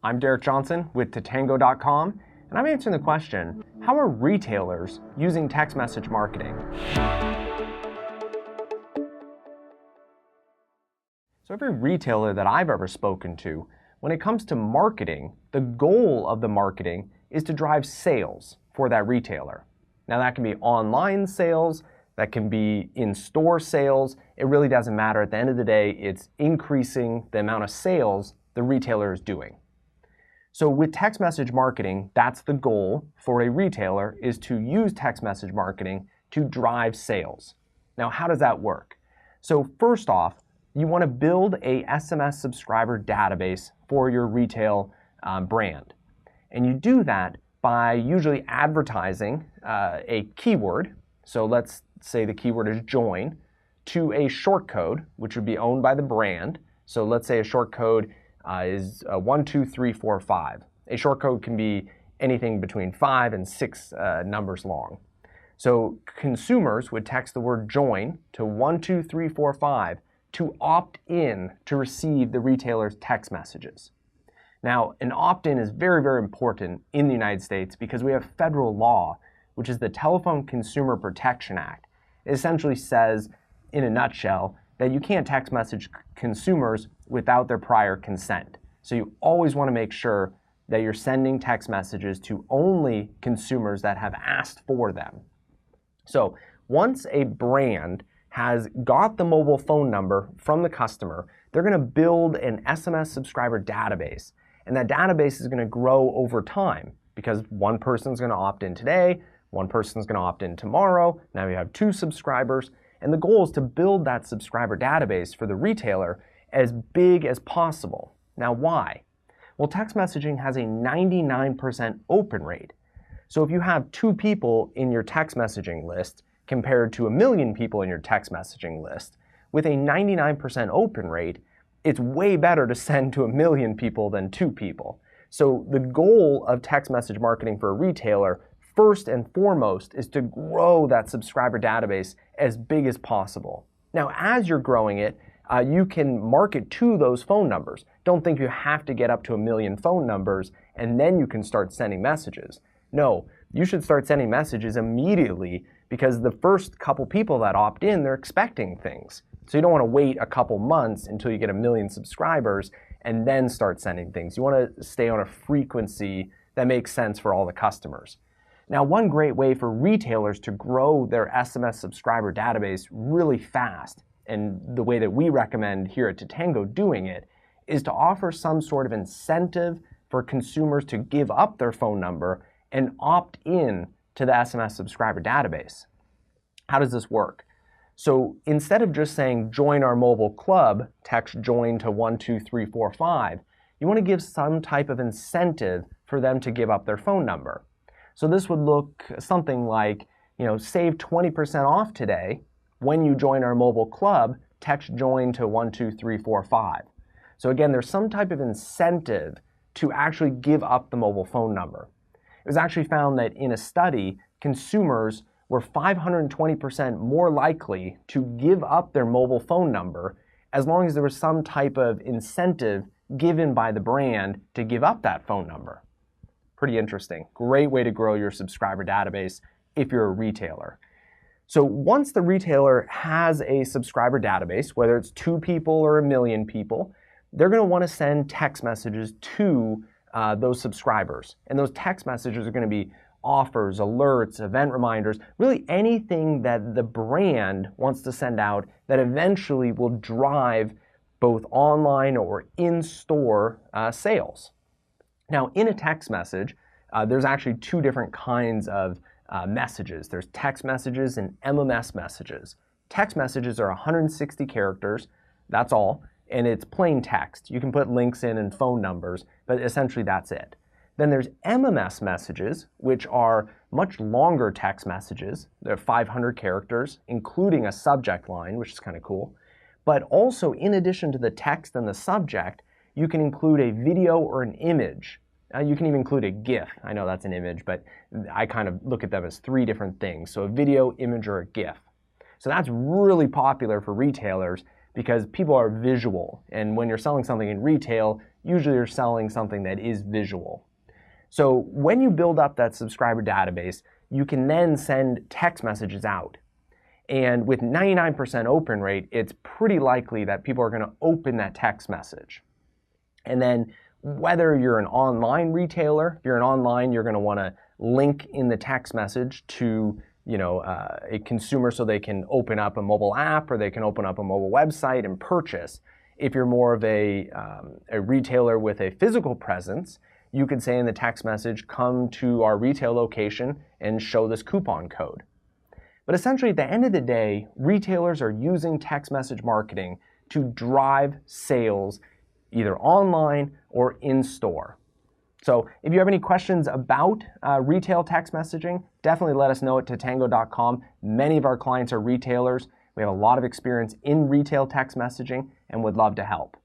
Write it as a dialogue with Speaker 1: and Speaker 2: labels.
Speaker 1: I'm Derek Johnson with Tatango.com, and I'm answering the question, how are retailers using text message marketing? So every retailer that I've ever spoken to, when it comes to marketing, the goal of the marketing is to drive sales for that retailer. Now that can be online sales, that can be in-store sales. It really doesn't matter. At the end of the day, it's increasing the amount of sales the retailer is doing. So with text message marketing, that's the goal for a retailer, is to use text message marketing to drive sales. Now, how does that work? So first off, you want to build a SMS subscriber database for your retail brand. And you do that by usually advertising a keyword. So let's say the keyword is join, to a short code, which would be owned by the brand. So let's say a short code is 12345. A short code can be anything between 5 and 6 numbers long. So consumers would text the word join to 12345 to opt in to receive the retailer's text messages. Now, an opt-in is very, very important in the United States because we have federal law, which is the Telephone Consumer Protection Act. It essentially says, in a nutshell, that you can't text message consumers without their prior consent. So you always want to make sure that you're sending text messages to only consumers that have asked for them. So once a brand has got the mobile phone number from the customer, they're going to build an SMS subscriber database. And that database is going to grow over time because one person's going to opt in today, one person's going to opt in tomorrow. Now you have 2 subscribers. And the goal is to build that subscriber database for the retailer as big as possible. Now why? Well, text messaging has a 99% open rate. So if you have 2 people in your text messaging list compared to 1 million people in your text messaging list, with a 99% open rate, it's way better to send to 1 million people than 2 people. So the goal of text message marketing for a retailer, first and foremost, is to grow that subscriber database as big as possible. Now, as you're growing it, you can market to those phone numbers. Don't think you have to get up to 1 million phone numbers and then you can start sending messages. No, you should start sending messages immediately because the first couple people that opt in, they're expecting things. So you don't want to wait a couple months until you get 1 million subscribers and then start sending things. You want to stay on a frequency that makes sense for all the customers. Now, one great way for retailers to grow their SMS subscriber database really fast, and the way that we recommend here at Tatango doing it, is to offer some sort of incentive for consumers to give up their phone number and opt in to the SMS subscriber database. How does this work? So instead of just saying join our mobile club, text join to 12345, you want to give some type of incentive for them to give up their phone number. So this would look something like, save 20% off today. When you join our mobile club, text join to 12345. So again, there's some type of incentive to actually give up the mobile phone number. It was actually found that in a study, consumers were 520% more likely to give up their mobile phone number as long as there was some type of incentive given by the brand to give up that phone number. Pretty interesting. Great way to grow your subscriber database if you're a retailer. So once the retailer has a subscriber database, whether it's 2 people or 1 million people, they're going to want to send text messages to those subscribers. And those text messages are going to be offers, alerts, event reminders, really anything that the brand wants to send out that eventually will drive both online or in-store sales. Now, in a text message, there's actually 2 different kinds of messages. There's text messages and MMS messages. Text messages are 160 characters, that's all, and it's plain text. You can put links in and phone numbers, but essentially that's it. Then there's MMS messages, which are much longer text messages. They're 500 characters, including a subject line, which is kind of cool. But also, in addition to the text and the subject, you can include a video or an image. You can even include a GIF. I know that's an image, but I kind of look at them as 3 different things. So a video, image, or a GIF. So that's really popular for retailers because people are visual. And when you're selling something in retail, usually you're selling something that is visual. So when you build up that subscriber database, you can then send text messages out. And with 99% open rate, it's pretty likely that people are going to open that text message. And then whether you're an online retailer, if you're an online, you're going to want to link in the text message to a consumer so they can open up a mobile app or they can open up a mobile website and purchase. If you're more of a retailer with a physical presence, you could say in the text message, come to our retail location and show this coupon code. But essentially, at the end of the day, retailers are using text message marketing to drive sales either online or in store. So if you have any questions about retail text messaging, definitely let us know at Tatango.com. Many of our clients are retailers. We have a lot of experience in retail text messaging and would love to help.